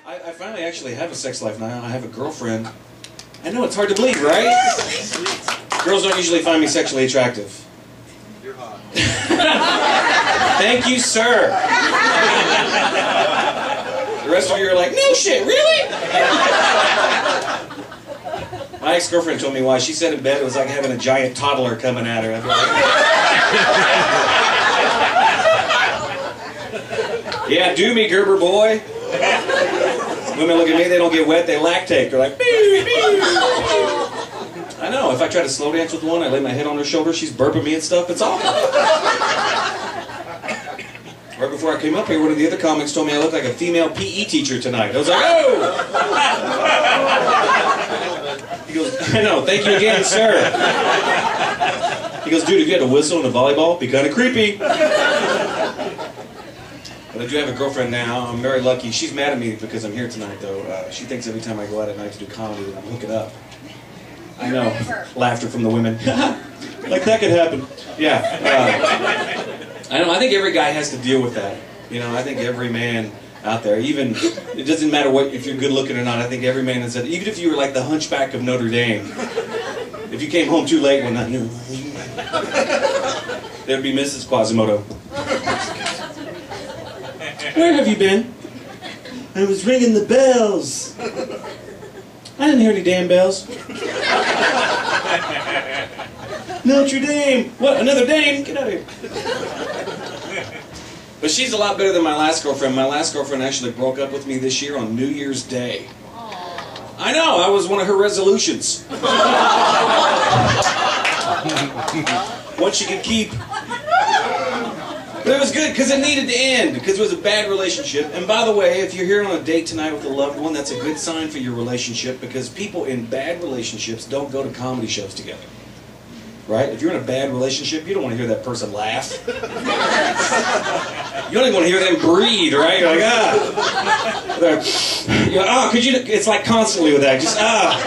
I finally actually have a sex life now. I have a girlfriend. I know, it's hard to believe, right? Girls don't usually find me sexually attractive. You're hot. Thank you, sir. The rest of you are like, no shit, really? My ex-girlfriend told me why. She said in bed it was like having a giant toddler coming at her. I'd be like, yeah, do me, Gerber boy. Women look at me, they don't get wet, they lactate. They're like, bee, bee. I know, if I try to slow dance with one, I lay my head on her shoulder, she's burping me and stuff, it's awful. Right before I came up here, one of the other comics told me I looked like a female PE teacher tonight. I was like, oh! He goes, I know, thank you again, sir. He goes, dude, if you had a whistle and a volleyball, it'd be kind of creepy. But I do have a girlfriend now. I'm very lucky. She's mad at me because I'm here tonight, though. She thinks every time I go out at night to do comedy that I'm hooking up. I know. Laughter from the women. Like that could happen. Yeah. I know. I think every guy has to deal with that. You know, I think every man out there, even, it doesn't matter what if you're good looking or not, I think every man has said, even if you were like the Hunchback of Notre Dame, if you came home too late one night, you know, there'd be Mrs. Quasimodo. Where have you been? I was ringing the bells. I didn't hear any damn bells. Notre Dame! What, another dame? Get out of here. But she's a lot better than my last girlfriend. My last girlfriend actually broke up with me this year on New Year's Day. I know, I was one of her resolutions. One she could keep. But it was good because it needed to end, because it was a bad relationship. And by the way, if you're here on a date tonight with a loved one, that's a good sign for your relationship, because people in bad relationships don't go to comedy shows together. Right? If you're in a bad relationship, you don't want to hear that person laugh. You don't even want to hear them breathe, right? You're like, ah. You're like, oh, could you? It's like constantly with that. Just, ah.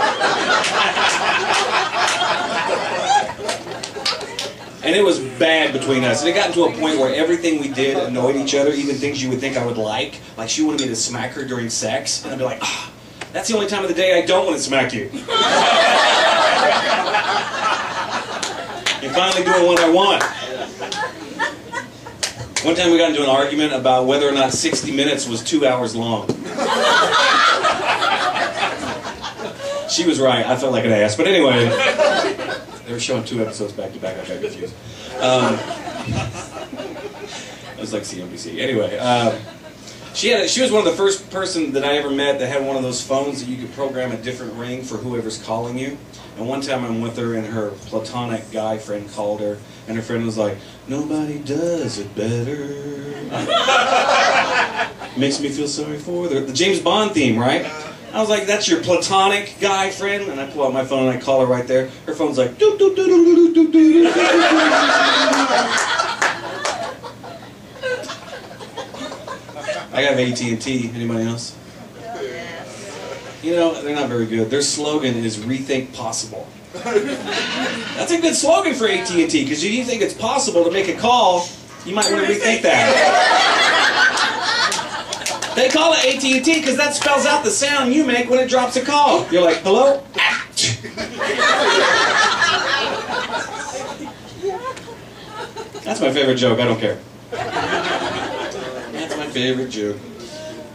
And it was bad between us. And it got to a point where everything we did annoyed each other, even things you would think I would like. Like she wanted me to smack her during sex. And I'd be like, ah, that's the only time of the day I don't want to smack you. You're finally doing what I want. One time we got into an argument about whether or not 60 Minutes was 2 hours long. She was right. I felt like an ass. But anyway, they were showing 2 episodes back to back. I got confused. It was like CNBC. Anyway, she was one of the first person that I ever met that had one of those phones that you could program a different ring for whoever's calling you. And one time I'm with her and her platonic guy friend called her, and her friend was like, nobody does it better. Makes me feel sorry for her. The James Bond theme, right? I was like, that's your platonic guy friend? And I pull out my phone and I call her right there. Her phone's like, doo doo doo doo doo doo doo. I have AT&T. Anybody else? You know, they're not very good. Their slogan is "Rethink Possible." That's a good slogan for AT&T, because if you think it's possible to make a call, you might want to rethink that. They call it AT&T because that spells out the sound you make when it drops a call. You're like, hello? That's my favorite joke. I don't care. That's my favorite joke.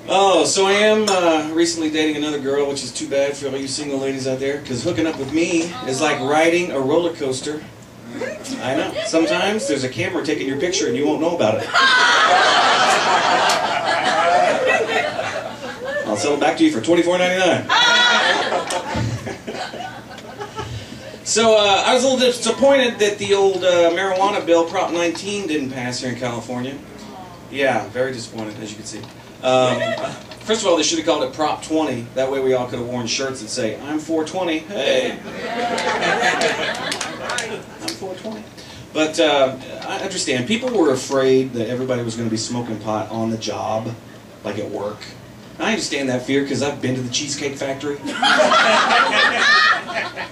Oh, so I am recently dating another girl, which is too bad for all you single ladies out there, because hooking up with me is like riding a roller coaster. I know. Sometimes there's a camera taking your picture and you won't know about it. I'll sell it back to you for $24.99. So I was a little disappointed that the old marijuana bill, Prop 19, didn't pass here in California. Yeah, very disappointed, as you can see. First of all, they should have called it Prop 20. That way we all could have worn shirts that say, I'm 420. Hey. I'm 420. But I understand. People were afraid that everybody was going to be smoking pot on the job, like at work. I understand that fear because I've been to the Cheesecake Factory.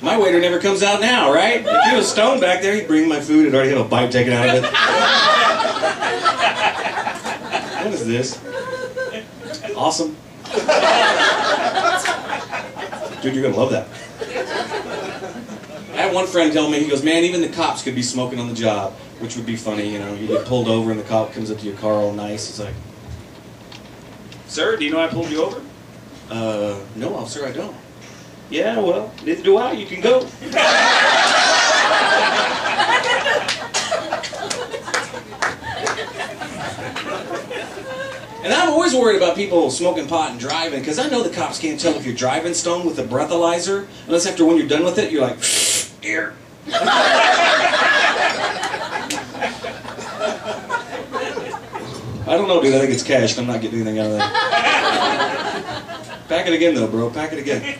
My waiter never comes out now, right? If he was stoned back there, he'd bring my food and already have a bite taken out of it. What is this? Awesome. Dude, you're gonna love that. I had one friend tell me, he goes, man, even the cops could be smoking on the job, which would be funny, you know. You get pulled over and the cop comes up to your car all nice. It's like, sir, do you know I pulled you over? No, officer, I don't. Yeah, well, neither do I. You can go. And I'm always worried about people smoking pot and driving, because I know the cops can't tell if you're driving stoned with a breathalyzer, unless after when you're done with it, you're like, here. I don't know, dude. I think it's cash. I'm not getting anything out of that. Pack it again, though, bro. Pack it again.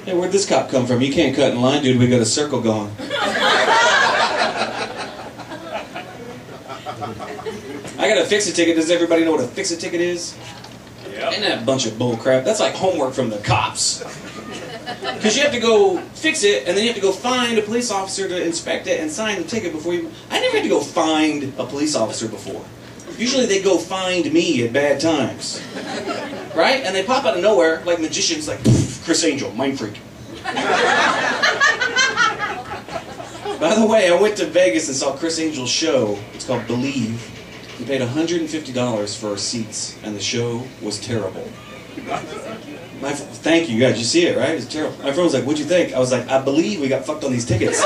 Hey, where'd this cop come from? You can't cut in line, dude. We got a circle going. I got a fix-it ticket. Does everybody know what a fix-it ticket is? Yep. Ain't that a bunch of bull crap? That's like homework from the cops. Because you have to go fix it, and then you have to go find a police officer to inspect it and sign the ticket before you... I never had to go find a police officer before. Usually they go find me at bad times. Right? And they pop out of nowhere like magicians, like Chris Angel, mind freak. By the way, I went to Vegas and saw Chris Angel's show. It's called Believe. We paid $150 for our seats, and the show was terrible. Thank you, guys. You see it, right? It's terrible. My friend was like, what'd you think? I was like, I believe we got fucked on these tickets.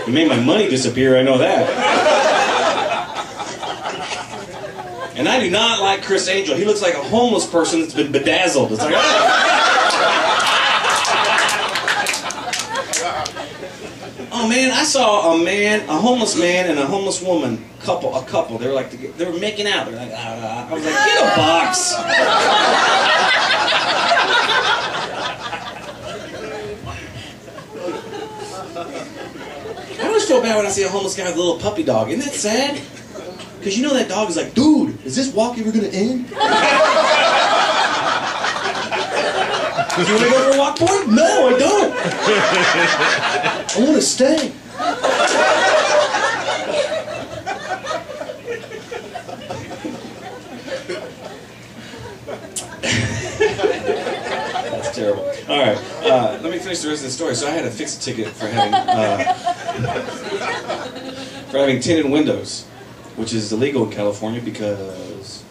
You made my money disappear, I know that. And I do not like Chris Angel. He looks like a homeless person that's been bedazzled. It's like, oh man, I saw a homeless man and a homeless woman, a couple. They were like, they were making out. They were like, I was like, get a box. I always feel bad when I see a homeless guy with a little puppy dog. Isn't that sad? Because you know that dog is like, dude, is this walk ever gonna end? Do you want to go for a walk, boy? No, I don't. I want to stay. That's terrible. All right, let me finish the rest of the story. So I had to fix a ticket for having tinted windows, which is illegal in California because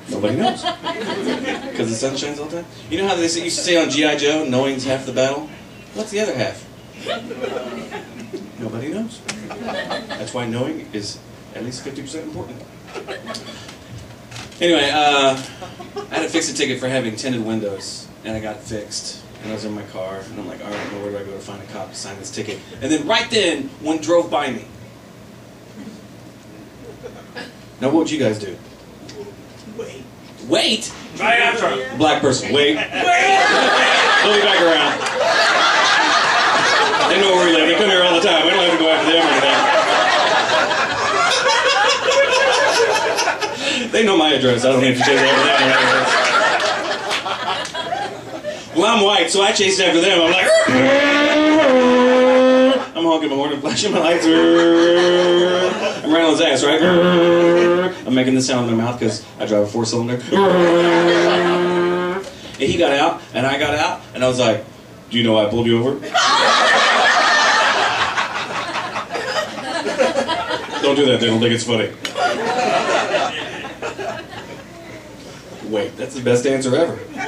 nobody knows. Because the sun shines all the time. You know how they used to say on G.I. Joe, knowing's half the battle? What's the other half? Nobody knows. That's why knowing is at least 50% important. Anyway, I had to fix a ticket for having tinted windows, and I got it fixed. And I was in my car, and I'm like, all right, well, where do I go to find a cop to sign this ticket? And then right then, one drove by me. Now, what would you guys do? Wait. Wait? Right after. Black person, wait. Wait! They'll be back around. They know where we live. They come here all the time. We don't have to go after them or anything. They know my address. I don't need to chase after them. Well, I'm white, so I chased after them. I'm like, I'm honking my horn and flashing my lights. I'm right on his ass, right? I'm making this sound in my mouth because I drive a 4-cylinder. And he got out, and I got out, and I was like, do you know why I pulled you over? Don't do that, they don't think it's funny. Wait, that's the best answer ever. I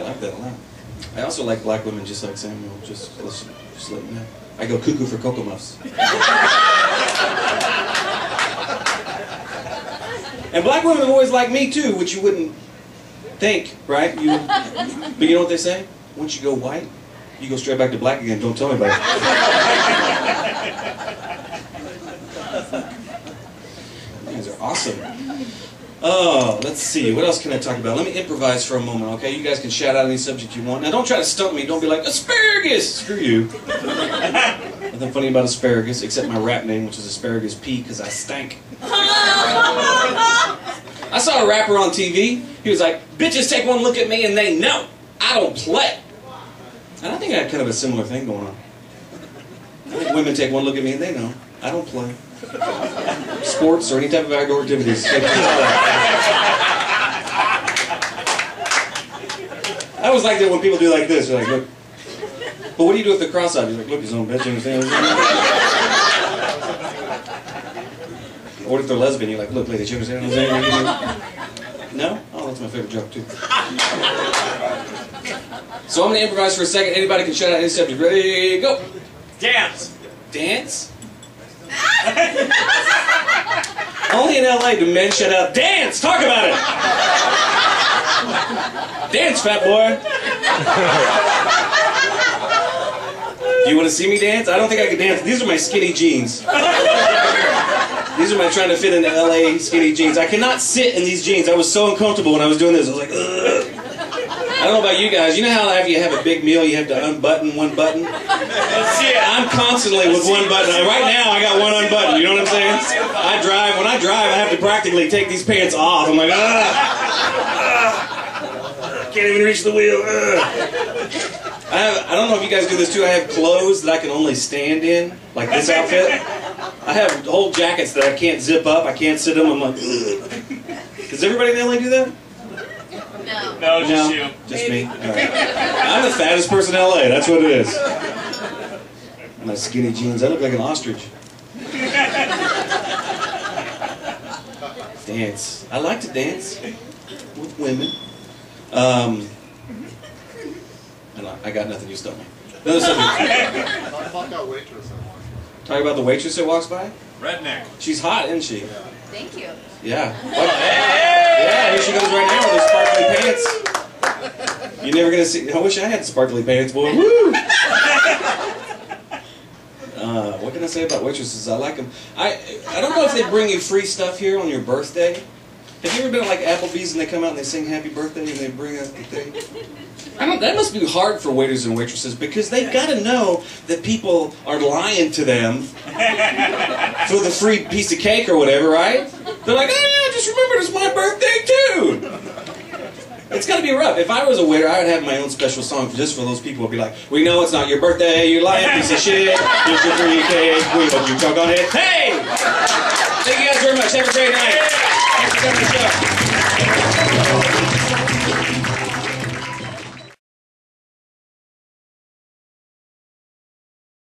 like that a lot. I also like black women just like Samuel, just let you know. I go cuckoo for Cocoa Muffs. And black women have always liked me too, which you wouldn't think, right? But you know what they say? Once you go white, you go straight back to black again. Don't tell anybody. You guys are awesome. Oh, let's see. What else can I talk about? Let me improvise for a moment, okay? You guys can shout out any subject you want. Now, don't try to stump me. Don't be like, asparagus! Screw you. Nothing funny about asparagus, except my rap name, which is Asparagus P, because I stank. I saw a rapper on TV. He was like, bitches take one look at me and they know I don't play. And I think I had kind of a similar thing going on. I think women take one look at me and they know I don't play. Sports or any type of outdoor activities. I always like that when people do like this. They're like, look. But what do you do with the cross out? You're like, look, his own bitch, you understand? Or what if they're lesbian? You're like, look, lady, you understand what I'm saying? No? Oh, that's my favorite joke, too. So I'm going to improvise for a second. Anybody can shout out any subject. Ready, go! Dance! Dance? Only in LA do men shout out, dance! Talk about it! Dance, fat boy! Do you want to see me dance? I don't think I can dance. These are my skinny jeans. These are my trying to fit into LA skinny jeans. I cannot sit in these jeans. I was so uncomfortable when I was doing this. I was like, ugh. I don't know about you guys. You know how after you have a big meal, you have to unbutton one button? I'm constantly with one button. Right now, I got one unbuttoned. You know what I'm saying? When I drive, I have to practically take these pants off. I'm like, can't even reach the wheel. I don't know if you guys do this too. I have clothes that I can only stand in, like this outfit. I have whole jackets that I can't zip up. I can't sit them. I'm like, ugh. Does everybody in LA do that? No, just you. Just me? All right. I'm the fattest person in LA. That's what it is. My skinny jeans. I look like an ostrich. Dance. I like to dance with women. I got nothing. You stop me. Another subject. Talk about that waitress that walks by. Talk about the waitress that walks by? Redneck. She's hot, isn't she? Yeah. Thank you. Yeah. Yeah, here she goes right now with her sparkly pants. You're never going to see... I wish I had sparkly pants, boy. Woo! What can I say about waitresses? I like them. I don't know if they bring you free stuff here on your birthday. Have you ever been at like Applebee's and they come out and they sing Happy Birthday and they bring out the thing? That must be hard for waiters and waitresses because they've got to know that people are lying to them for the free piece of cake or whatever, right? They're like, just remember it's my birthday too. It's got to be rough. If I was a waiter, I would have my own special song just for those people. I'd be like, we know it's not your birthday, you lying piece of shit. Here's your free cake, we hope you choke on it. Hey! Thank you guys very much. Have a great night. Thanks for coming to the show.